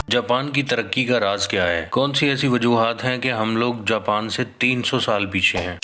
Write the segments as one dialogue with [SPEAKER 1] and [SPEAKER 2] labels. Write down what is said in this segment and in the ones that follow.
[SPEAKER 1] Japan की तरक्की का राज क्या है? कौन सी ऐसी वजूहात हैं कि हम लोग जापान से 300 साल पीछे हैं?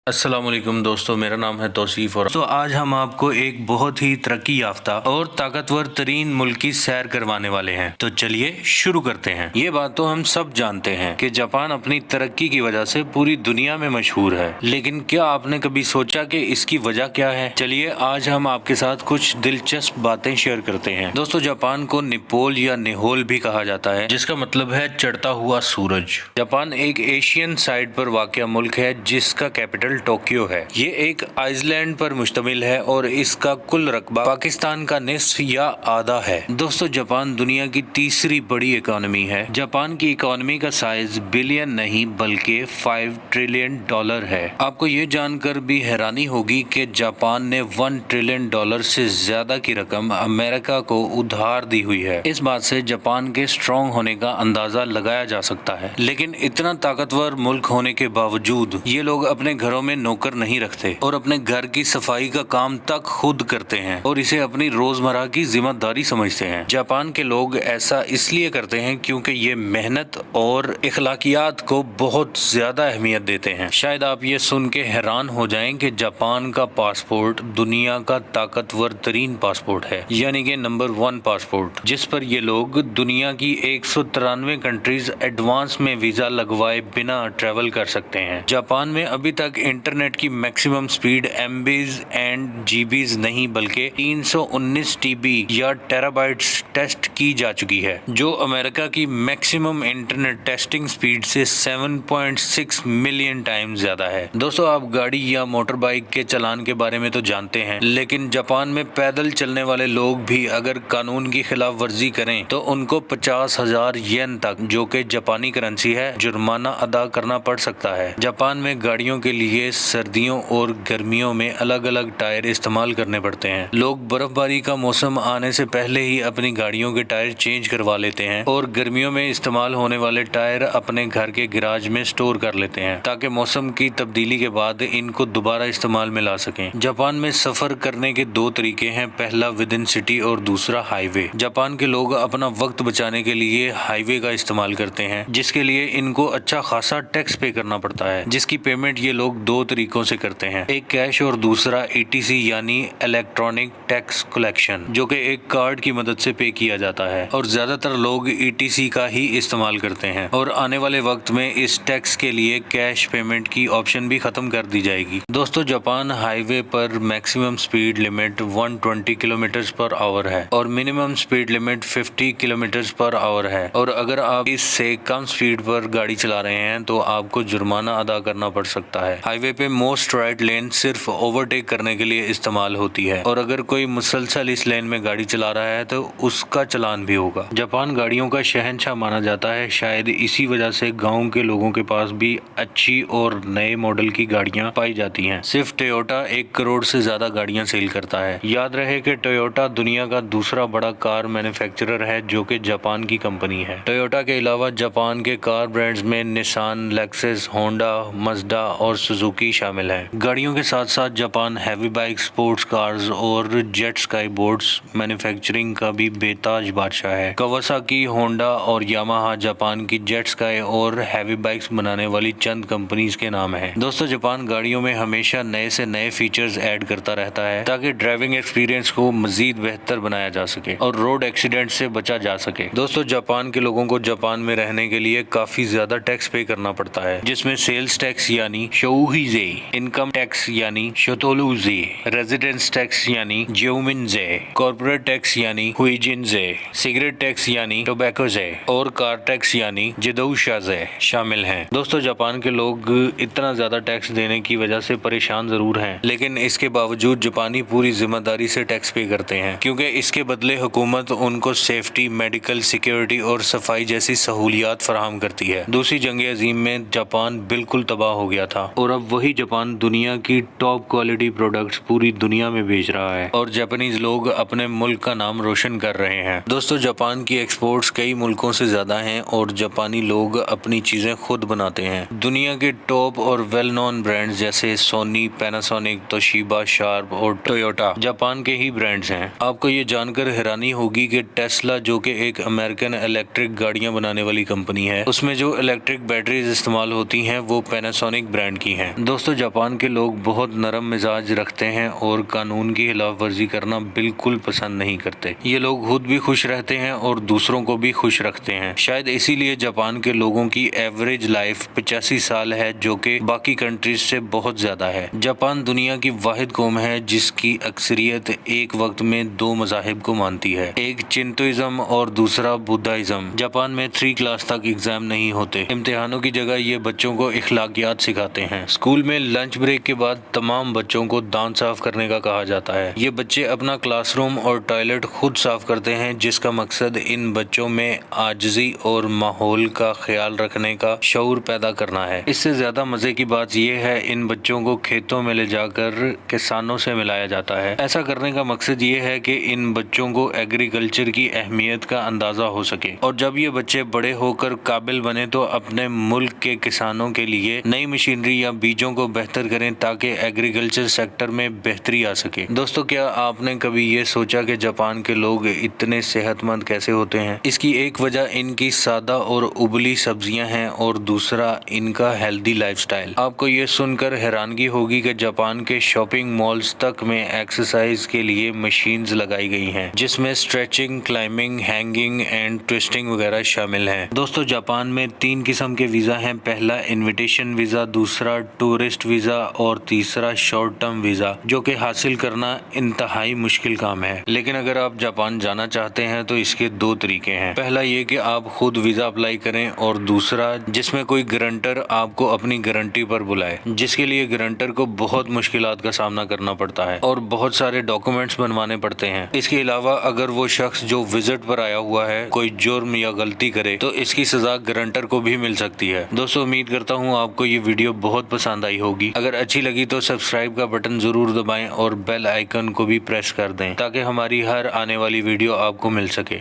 [SPEAKER 1] अस्सलामुअलैकुम दोस्तों, मेरा नाम है तौसीफ और आज हम आपको एक बहुत ही तरक्की याफ्ता और ताकतवर तरीन मुल्क की सैर करवाने वाले हैं। तो चलिए शुरू करते हैं। ये बात तो हम सब जानते हैं कि जापान अपनी तरक्की की वजह से पूरी दुनिया में मशहूर है, लेकिन क्या आपने कभी सोचा कि इसकी वजह क्या है? चलिए आज हम आपके साथ कुछ दिलचस्प बातें शेयर करते हैं। दोस्तों, जापान को निपोल या निहोल भी कहा जाता है, जिसका मतलब है चढ़ता हुआ सूरज। जापान एक एशियन साइड पर वाक़या मुल्क है जिसका कैपिटल टोक्यो है। ये एक आइसलैंड पर मुश्तमिल है और इसका कुल रकबा पाकिस्तान का निस्फ या आधा है। दोस्तों, जापान दुनिया की तीसरी बड़ी इकोनॉमी है। जापान की इकोनॉमी का साइज बिलियन नहीं बल्कि 5 ट्रिलियन डॉलर है। आपको ये जानकर भी हैरानी होगी कि जापान ने 1 ट्रिलियन डॉलर से ज्यादा की रकम अमेरिका को उधार दी हुई है। इस बात से जापान के स्ट्रॉन्ग होने का अंदाजा लगाया जा सकता है। लेकिन इतना ताकतवर मुल्क होने के बावजूद ये लोग अपने घरों में नौकर नहीं रखते और अपने घर की सफाई का काम तक खुद करते हैं और इसे अपनी रोजमर्रा की जिम्मेदारी समझते हैं। जापान के लोग ऐसा इसलिए करते हैं क्योंकि ये मेहनत और इखलाकियात को बहुत ज्यादा अहमियत देते हैं। शायद आप ये सुन के हैरान हो जाएं कि जापान का पासपोर्ट दुनिया का ताकतवर तरीन पासपोर्ट है, यानी कि नंबर 1 पासपोर्ट, जिस पर ये लोग दुनिया की 193 कंट्रीज एडवांस में वीजा लगवाए बिना ट्रेवल कर सकते हैं। जापान में अभी तक इंटरनेट की मैक्सिमम स्पीड एमबीज एंड जीबीज नहीं बल्कि 319 टीबी या टेराबाइट्स टेस्ट की जा चुकी है, जो अमेरिका की मैक्सिमम इंटरनेट टेस्टिंग स्पीड से 7.6 मिलियन टाइम ज्यादा है। दोस्तों, आप गाड़ी या मोटर बाइक के चालान के बारे में तो जानते हैं, लेकिन जापान में पैदल चलने वाले लोग भी अगर कानून की खिलाफ वर्जी करें तो उनको 50,000 येन तक, जो कि जापानी करेंसी है, जुर्माना अदा करना पड़ सकता है। जापान में गाड़ियों के लिए सर्दियों और गर्मियों में अलग अलग टायर इस्तेमाल करने पड़ते हैं। लोग बर्फबारी का मौसम आने से पहले ही अपनी गाड़ियों के टायर चेंज करवा लेते हैं और गर्मियों में इस्तेमाल होने वाले टायर अपने घर के गैराज में स्टोर कर लेते हैं ताकि मौसम की तब्दीली के बाद इनको दोबारा इस्तेमाल में ला सकें। जापान में सफर करने के 2 तरीके हैं, पहला विद इन सिटी और दूसरा हाईवे। जापान के लोग अपना वक्त बचाने के लिए हाईवे का इस्तेमाल करते हैं, जिसके लिए इनको अच्छा खासा टैक्स पे करना पड़ता है, जिसकी पेमेंट ये लोग 2 तरीकों से करते हैं, एक कैश और दूसरा ETC यानी इलेक्ट्रॉनिक टैक्स कलेक्शन, जो कि एक कार्ड की मदद से पे किया जाता है और ज्यादातर लोग ETC का ही इस्तेमाल करते हैं और आने वाले वक्त में इस टैक्स के लिए कैश पेमेंट की ऑप्शन भी खत्म कर दी जाएगी। दोस्तों, जापान हाईवे पर maximum speed limit 120 kilometre per hour है और minimum speed limit 50 kilometre per hour है, और अगर आप इससे कम स्पीड पर गाड़ी चला रहे हैं तो आपको जुर्माना अदा करना पड़ सकता है। हाईवे पे मोस्ट राइट लेन सिर्फ ओवरटेक करने के लिए इस्तेमाल होती है और अगर कोई मुसलसल इस लेन में गाड़ी चला रहा है तो उसका चालान भी होगा। जापान गाड़ियों का शहंशाह माना जाता है, शायद इसी वजह से गांव के लोगों के पास भी अच्छी और नए मॉडल की गाड़ियां पाई जाती हैं। सिर्फ टोयोटा 1 करोड़ से ज्यादा गाड़ियां सेल करता है। याद रहे कि टोयोटा दुनिया का दूसरा बड़ा कार मैन्युफैक्चरर है, जो कि जापान की कंपनी है। टोयोटा के अलावा जापान के कार ब्रांड्स में निसान, लेक्सस, होंडा, मज़दा और सुजुकी शामिल है। गाड़ियों के साथ साथ Japan heavy bike, sports cars और जेट स्काई बोर्ड्स मैन्युफैक्चरिंग का भी बेताज बादशाह है। कावासाकी, होंडा और यामाहा जापान की जेट स्काई और हैवी बाइक्स बनाने वाली चंद कंपनीज के नाम हैं। दोस्तों, जापान गाड़ियों में हमेशा नए से नए फीचर्स ऐड करता रहता है ताकि ड्राइविंग एक्सपीरियंस को मजीद बेहतर बनाया जा सके और रोड एक्सीडेंट से बचा जा सके। दोस्तों, जापान के लोगों को जापान में रहने के लिए काफी ज्यादा टैक्स पे करना पड़ता है, जिसमें सेल्स टैक्स यानी शोहीजे, इनकम टैक्स यानी शोतोलुजे, रेजिडेंस टैक्स यानी ज्यूमिनजे, कॉर्पोरेट टैक्स यानी हुइजिनजे, सिगरेट टैक्स यानी टोबैकोजे और कार टैक्स यानी जिदौशाजे शामिल हैं। दोस्तों, जापान के लोग इतना ज्यादा टैक्स देने की वजह से परेशान जरूर हैं, लेकिन इसके बावजूद जापानी पूरी जिम्मेदारी से टैक्स पे करते हैं, क्योंकि इसके बदले हुकूमत उनको सेफ्टी, मेडिकल, सिक्योरिटी और सफाई जैसी सहूलियात फराहम करती है। दूसरी जंग अजीम में जापान बिल्कुल तबाह हो गया था और अब अब वही जापान दुनिया की टॉप क्वालिटी प्रोडक्ट्स पूरी दुनिया में बेच रहा है और जापानीज लोग अपने मुल्क का नाम रोशन कर रहे हैं। दोस्तों, जापान की एक्सपोर्ट्स कई मुल्कों से ज्यादा हैं और जापानी लोग अपनी चीजें खुद बनाते हैं। दुनिया के टॉप और वेल नोन ब्रांड्स जैसे सोनी, पैनासोनिक, तोशिबा, शार्प और टोयोटा जापान के ही ब्रांड्स हैं। आपको ये जानकर हैरानी होगी कि टेस्ला, जो कि एक अमेरिकन इलेक्ट्रिक गाड़ियां बनाने वाली कंपनी है, उसमें जो इलेक्ट्रिक बैटरीज इस्तेमाल होती हैं वो पैनासोनिक ब्रांड की हैं। दोस्तों, जापान के लोग बहुत नरम मिजाज रखते हैं और कानून की खिलाफ वर्जी करना बिल्कुल पसंद नहीं करते। ये लोग खुद भी खुश रहते हैं और दूसरों को भी खुश रखते हैं। शायद इसीलिए जापान के लोगों की एवरेज लाइफ 85 साल है, जो कि बाकी कंट्रीज से बहुत ज्यादा है। जापान दुनिया की वाहिद कौम है जिसकी अक्सरियत एक वक्त में 2 मज़ाहिब को मानती है, एक चिंतोइज्म और दूसरा बुद्धाइज्म। जापान में 3 क्लास तक एग्जाम नहीं होते। इम्तिहानों की जगह ये बच्चों को इखलाकियात सिखाते हैं। स्कूल में लंच ब्रेक के बाद तमाम बच्चों को दांत साफ करने का कहा जाता है। ये बच्चे अपना क्लासरूम और टॉयलेट खुद साफ करते हैं, जिसका मकसद इन बच्चों में आजिज़ी और माहौल का ख्याल रखने का शऊर पैदा करना है। इससे ज्यादा मजे की बात यह है, इन बच्चों को खेतों में ले जाकर किसानों से मिलाया जाता है। ऐसा करने का मकसद ये है कि इन बच्चों को एग्रीकल्चर की अहमियत का अंदाजा हो सके और जब ये बच्चे बड़े होकर काबिल बने तो अपने मुल्क के किसानों के लिए नई मशीनरी या बीजों को बेहतर करें ताकि एग्रीकल्चर सेक्टर में बेहतरी आ सके। दोस्तों, क्या आपने कभी ये सोचा कि जापान के लोग इतने सेहतमंद कैसे होते हैं? इसकी एक वजह इनकी सादा और उबली सब्जियां हैं और दूसरा इनका हेल्दी लाइफस्टाइल। आपको ये सुनकर हैरानगी होगी कि जापान के शॉपिंग मॉल्स तक में एक्सरसाइज के लिए मशीन्स लगाई गई हैं, जिसमें stretching, climbing, hanging and twisting वगैरह शामिल हैं। दोस्तों, जापान में 3 किस्म के वीजा हैं। पहला इन्विटेशन वीजा, दूसरा टूरिस्ट वीजा और तीसरा शॉर्ट टर्म वीजा, जो कि हासिल करना इंतहाई मुश्किल काम है। लेकिन अगर आप जापान जाना चाहते हैं तो इसके 2 तरीके हैं। पहला ये कि आप खुद वीजा अप्लाई करें और दूसरा जिसमें कोई गारंटर आपको अपनी गारंटी पर बुलाए, जिसके लिए गारंटर को बहुत मुश्किलात का सामना करना पड़ता है और बहुत सारे डॉक्यूमेंट्स बनवाने पड़ते हैं। इसके अलावा अगर वो शख्स जो विजिट पर आया हुआ है कोई जुर्म या गलती करे तो इसकी सजा गारंटर को भी मिल सकती है। दोस्तों, उम्मीद करता हूँ आपको ये वीडियो बहुत पसंद आई होगी। अगर अच्छी लगी तो सब्सक्राइब का बटन जरूर दबाएं और बेल आइकन को भी प्रेस कर दें ताकि हमारी हर आने वाली वीडियो आपको मिल सके।